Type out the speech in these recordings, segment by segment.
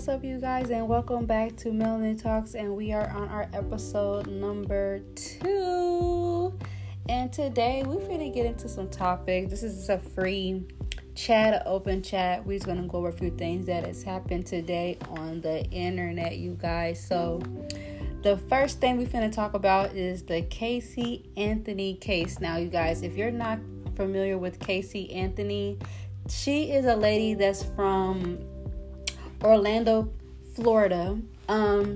what's up, you guys, and welcome back to Melanin Talks, and we are on our episode number 2, and today we're going to get into some topics. This is a free chat, an open chat. We're just going to go over a few things that has happened today on the internet, you guys. So the first thing we're going to talk about is the Casey Anthony case. Now, you guys, if you're not familiar with Casey Anthony, she is a lady that's from Orlando, Florida.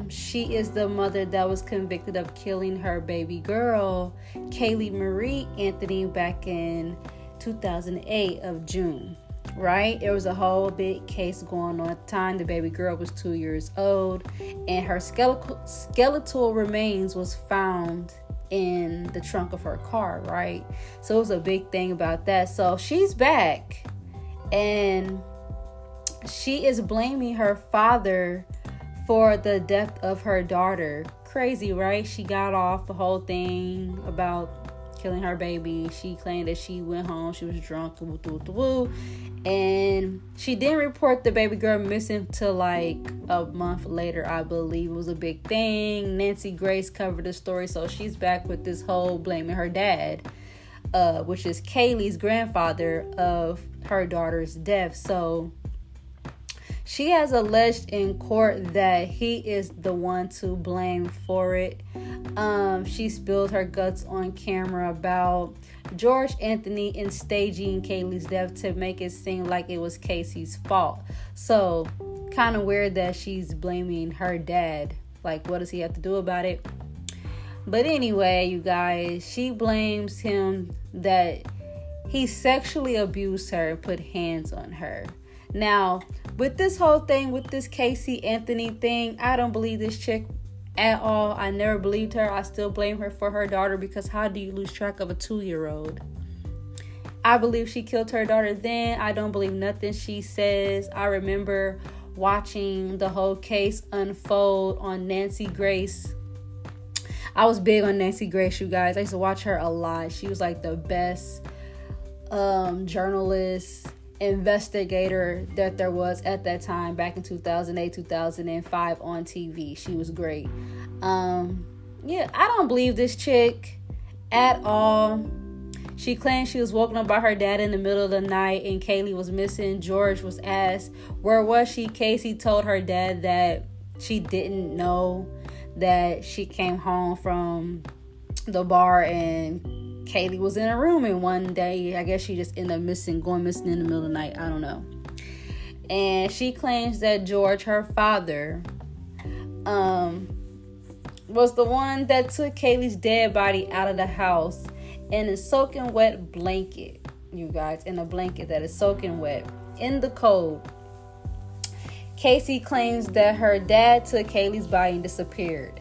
She is the mother that was convicted of killing her baby girl, Kaylee Marie Anthony, back in 2008 of June, right? There was a whole big case going on at the time. The baby girl was 2 years old, and her skeletal remains was found in the trunk of her car, right? So it was a big thing about that. So she's back, and she is blaming her father for the death of her daughter. Crazy, right? She got off the whole thing about killing her baby. She claimed that she went home, she was drunk, and she didn't report the baby girl missing till like a month later, I believe. It was a big thing. Nancy Grace covered the story, so she's back with this whole blaming her dad, which is Kaylee's grandfather, of her daughter's death. So she has alleged in court that he is the one to blame for it. She spilled her guts on camera about George Anthony and staging Kaylee's death to make it seem like it was Casey's fault. So, kind of weird that she's blaming her dad. Like, what does he have to do about it? But anyway, you guys, she blames him that he sexually abused her and put hands on her. Now, with this whole thing, with this Casey Anthony thing, I don't believe this chick at all. I never believed her. I still blame her for her daughter, because how do you lose track of a 2-year-old? I believe she killed her daughter then. I don't believe nothing she says. I remember watching the whole case unfold on Nancy Grace. I was big on Nancy Grace, you guys. I used to watch her a lot. She was like the best journalist, investigator that there was at that time, back in 2008, 2005 on TV. She was great. I don't believe this chick at all. She claimed she was woken up by her dad in the middle of the night and Kaylee was missing. George was asked, where was she? Casey told her dad that she didn't know, that she came home from the bar and Kaylee was in a room, and one day, I guess she just ended up going missing in the middle of the night. I don't know. And she claims that George, her father, was the one that took Kaylee's dead body out of the house in a soaking wet blanket, you guys, in a blanket that is soaking wet in the cold. Casey claims that her dad took Kaylee's body and disappeared,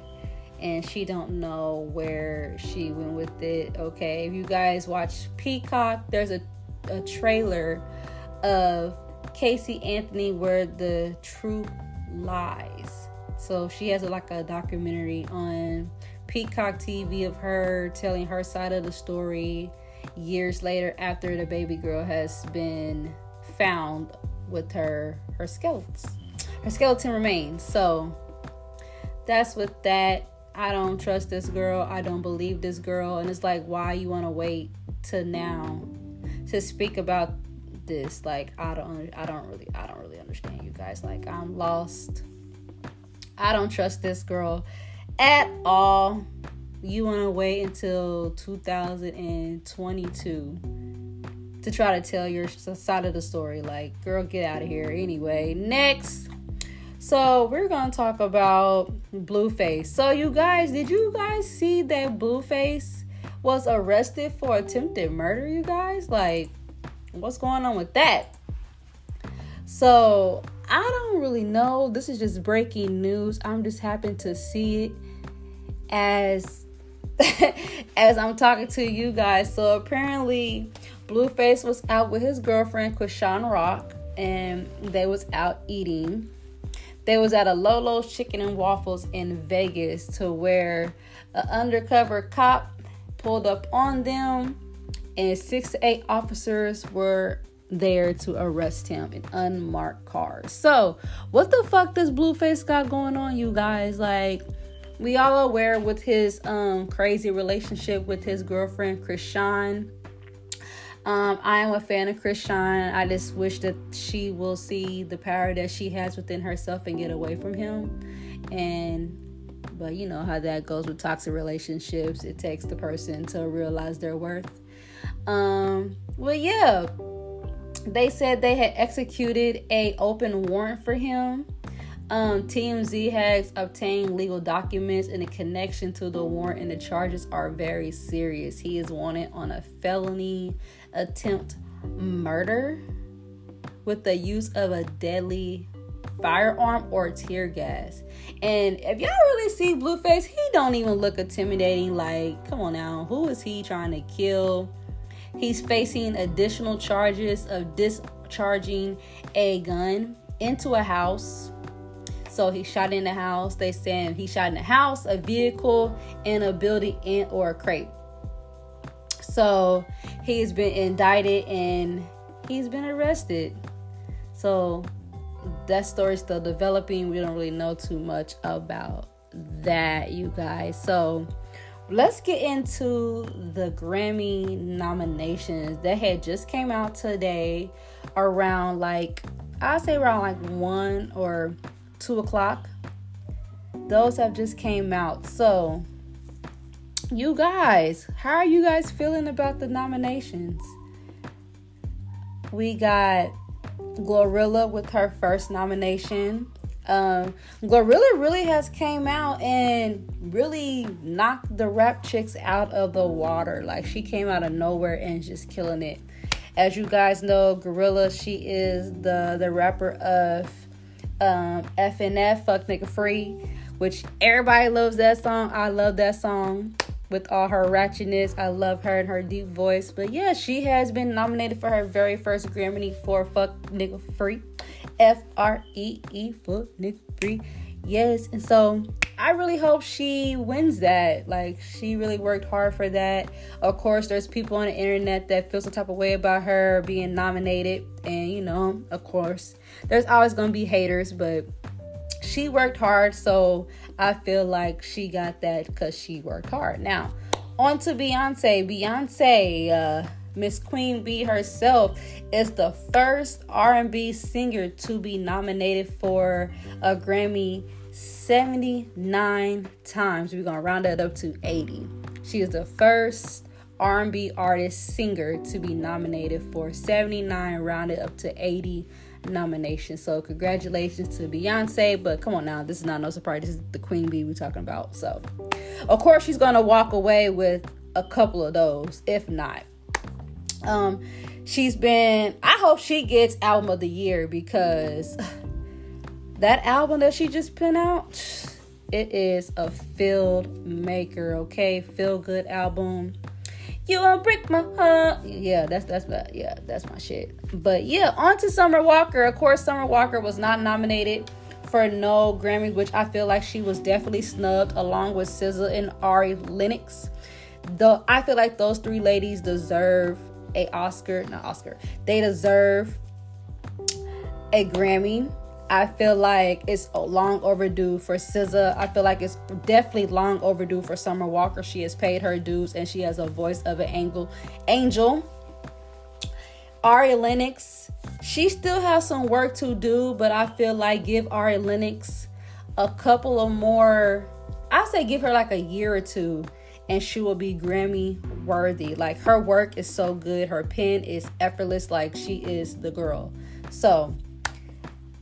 and she don't know where she went with it. Okay, if you guys watch Peacock, there's a trailer of Casey Anthony where the truth lies. So she has like a documentary on Peacock TV of her telling her side of the story years later, after the baby girl has been found with her skeleton remains. So that's with that. I don't trust this girl. I don't believe this girl. And it's like, why you want to wait to now to speak about this? Like, I don't really understand, you guys. Like, I'm lost. I don't trust this girl at all. You want to wait until 2022 to try to tell your side of the story. Like, girl, get out of here. Anyway, next. So we're going to talk about Blueface. So you guys, did you guys see that Blueface was arrested for attempted murder, you guys? Like, what's going on with that? So I don't really know. This is just breaking news. I'm just happy to see it as I'm talking to you guys. So apparently Blueface was out with his girlfriend, Krishan Rock, and they was out eating. They was at a Lolo's Chicken and Waffles in Vegas, to where an undercover cop pulled up on them, and 6 to 8 officers were there to arrest him in unmarked cars. So what the fuck does Blueface got going on, you guys? Like, we all aware with his crazy relationship with his girlfriend Krishan. I am a fan of Krishan. I just wish that she will see the power that she has within herself and get away from him. But you know how that goes with toxic relationships. It takes the person to realize their worth. Well, yeah, they said they had executed a open warrant for him. TMZ has obtained legal documents, and the connection to the warrant and the charges are very serious. He is wanted on a felony attempt murder with the use of a deadly firearm or tear gas. And if y'all really see Blueface, he don't even look intimidating. Like, come on now, who is he trying to kill? He's facing additional charges of discharging a gun into a house. So he shot in the house. They saying he shot in a house, a vehicle, in a building, or a crate. So he's been indicted and he's been arrested. So that story's still developing. We don't really know too much about that, you guys. So let's get into the Grammy nominations that had just came out today around around 1 or 2 o'clock. Those have just came out. So you guys, how are you guys feeling about the nominations? We got Glorilla with her first nomination. Glorilla really has came out and really knocked the rap chicks out of the water. Like, she came out of nowhere and just killing it. As you guys know, Glorilla, she is the rapper of FNF, Fuck Nigga Free, which everybody loves that song. I love that song with all her ratchetness. I love her and her deep voice. But yeah, she has been nominated for her very first Grammy for Fuck Nigga Free. Free, Fuck Nigga Free. Yes, and so I really hope she wins that. Like, she really worked hard for that. Of course, there's people on the internet that feel some type of way about her being nominated. And, you know, of course, there's always going to be haters, but she worked hard. So I feel like she got that because she worked hard. Now, on to Beyonce. Beyonce, Miss Queen Bee herself, is the first R&B singer to be nominated for a Grammy 79 times. We're going to round that up to 80. She is the first R&B artist singer to be nominated for 79, rounded up to 80 nominations. So congratulations to Beyonce. But come on now, this is not no surprise. This is the Queen Bee we're talking about. So of course she's going to walk away with a couple of those, if not. I hope she gets album of the year, because that album that she just put out, it is a field maker, okay? Feel good album. You won't break my heart. Yeah, that's my shit. But yeah, on to Summer Walker. Of course, Summer Walker was not nominated for no Grammys, which I feel like she was definitely snubbed, along with SZA and Ari Lennox. Though I feel like those three ladies deserve they deserve a Grammy. I feel like it's long overdue for SZA. I feel like it's definitely long overdue for Summer Walker. She has paid her dues and she has a voice of an angel. Ari Lennox, she still has some work to do, but I feel like give Ari Lennox a couple of more, I say give her like a year or two, and she will be Grammy worthy. Like, her work is so good. Her pen is effortless. Like, she is the girl. So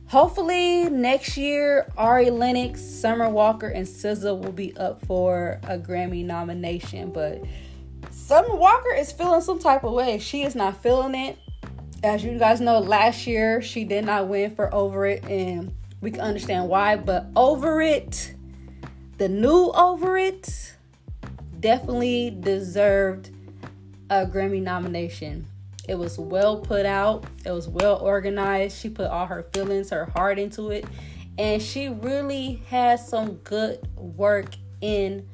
hopefully next year, Ari Lennox, Summer Walker, and SZA will be up for a Grammy nomination. But Summer Walker is feeling some type of way. She is not feeling it. As you guys know, last year she did not win for Over It, and we can understand why. But Over It, the new Over It, definitely deserved a Grammy nomination. It was well put out. It was well organized. She put all her feelings, her heart into it. And she really has some good work in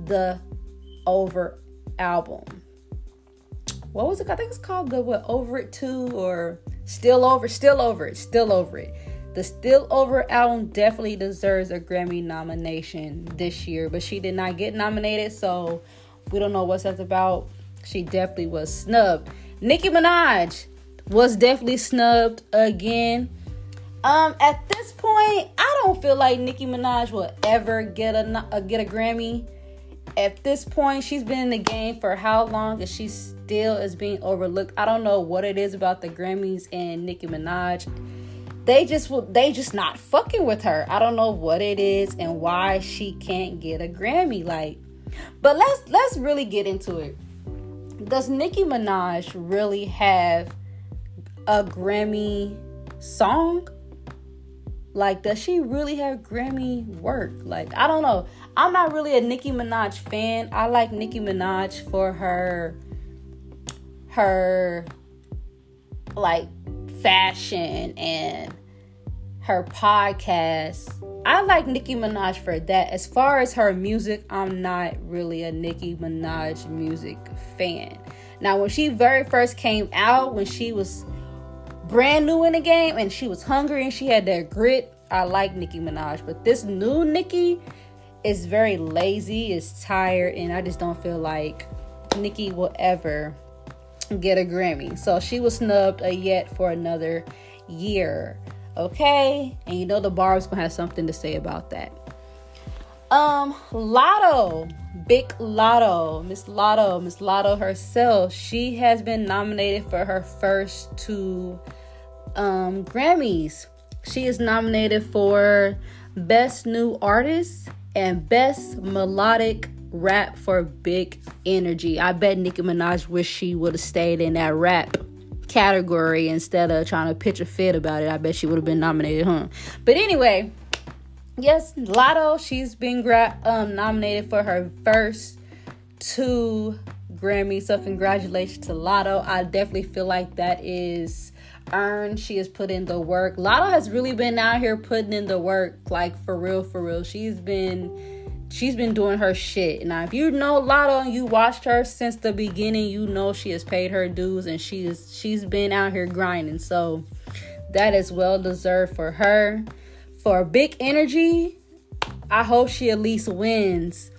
the Over album. what was it? I think it's called the Over It 2 or Still Over It. The Still Over album definitely deserves a Grammy nomination this year, but she did not get nominated, so we don't know what that's about. She definitely was snubbed. Nicki Minaj was definitely snubbed again. At this point, I don't feel like Nicki Minaj will ever get a Grammy. At this point, she's been in the game for how long, and she still is being overlooked. I don't know what it is about the Grammys and Nicki Minaj. They just not fucking with her. I don't know what it is and why she can't get a Grammy. But let's really get into it. Does Nicki Minaj really have a Grammy song? Does she really have Grammy work? I don't know. I'm not really a Nicki Minaj fan. I like Nicki Minaj for her fashion and her podcast. I like Nicki Minaj for that. As far as her music, I'm not really a Nicki Minaj music fan. Now, when she very first came out, when she was brand new in the game and she was hungry and she had that grit, I like Nicki Minaj. But this new Nicki is very lazy, is tired, and I just don't feel like Nicki will ever get a Grammy. So she was snubbed yet for another year. Okay? And you know the Barb's gonna have something to say about that. Lotto, Big Lotto, Miss Lotto herself, she has been nominated for her first 2 Grammys. She is nominated for Best New Artist and Best Melodic Rap for Big Energy. I bet Nicki Minaj wish she would have stayed in that rap category instead of trying to pitch a fit about it. I bet she would have been nominated, huh? But anyway, yes, Lotto, she's been nominated for her first 2 Grammys. So congratulations to Lotto. I definitely feel like that is earned. She has put in the work. Lotto has really been out here putting in the work, for real. She's been doing her shit. Now, if you know Lotto and you watched her since the beginning, you know she has paid her dues and she's been out here grinding. So that is well deserved for her. For Big Energy, I hope she at least wins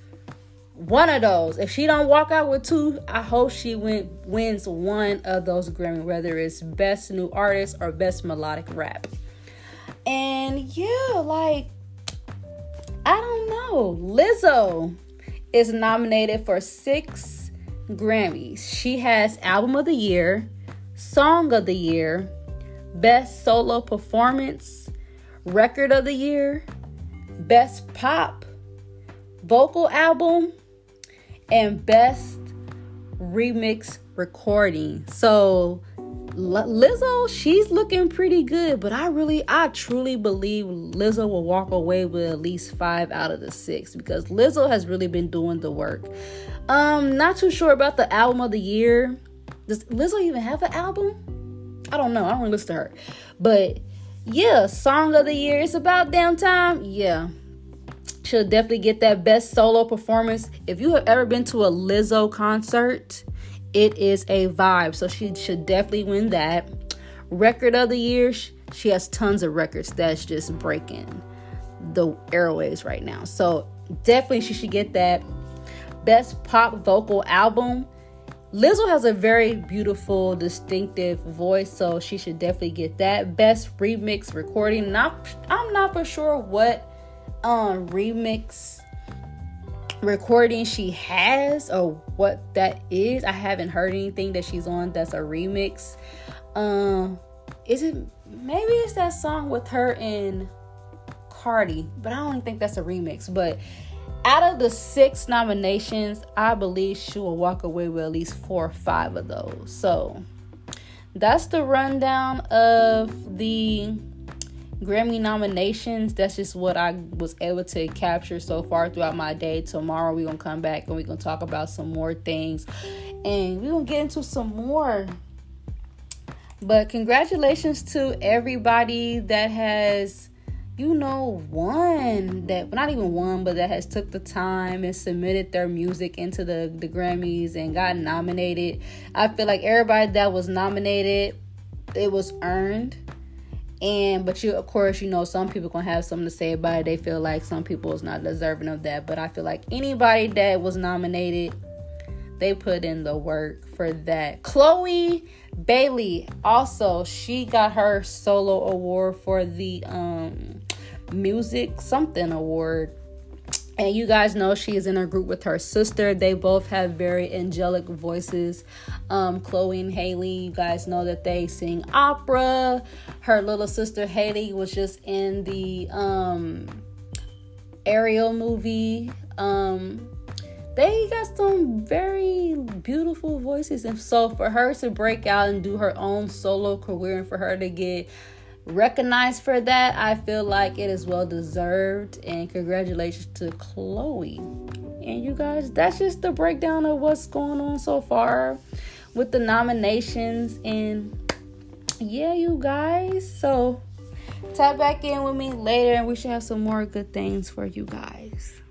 one of those. If she don't walk out with 2, I hope she wins one of those Grammy, whether it's Best New Artist or Best Melodic Rap. And yeah, I don't know. Lizzo is nominated for 6 Grammys. She has Album of the Year, Song of the Year, Best Solo Performance, Record of the Year, Best Pop, Vocal Album, and Best Remix Recording. So Lizzo, she's looking pretty good, but I truly believe Lizzo will walk away with at least 5 out of the 6 because Lizzo has really been doing the work. Not too sure about the Album of the Year. Does Lizzo even have an album? I don't know. I don't really listen to her. But yeah, Song of the Year. It's about damn time. Yeah. She'll definitely get that Best Solo Performance. If you have ever been to a Lizzo concert, it is a vibe. So she should definitely win that. Record of the Year. She has tons of records that's just breaking the airwaves right now. So definitely she should get that. Best Pop Vocal Album. Lizzo has a very beautiful, distinctive voice, so she should definitely get that. Best Remix Recording. I'm not for sure what remix recording she has or what that is. I haven't heard anything that she's on that's a remix. Maybe it's that song with her and Cardi, but I don't even think that's a remix. But out of the 6 nominations, I believe she will walk away with at least 4 or 5 of those. So that's the rundown of the Grammy nominations. That's just what I was able to capture so far throughout my day. Tomorrow we're going to come back and we're going to talk about some more things. And we're going to get into some more. But congratulations to everybody that has won that, not even won, but that has took the time and submitted their music into the Grammys and got nominated. I feel like everybody that was nominated, it was earned. But of course, some people gonna have something to say about it. They feel like some people is not deserving of that. But I feel like anybody that was nominated, they put in the work for that. Chloe Bailey, also, she got her solo award for the music something award. And you guys know she is in a group with her sister. They both have very angelic voices. Chloe and Haley, you guys know that they sing opera. Her little sister Haley was just in the Ariel movie. They got some very beautiful voices. And so for her to break out and do her own solo career and for her to get recognized for that, I feel like it is well deserved. And congratulations to Chloe. And you guys, that's just the breakdown of what's going on so far with the nominations. And yeah, you guys, so tap back in with me later and we should have some more good things for you guys.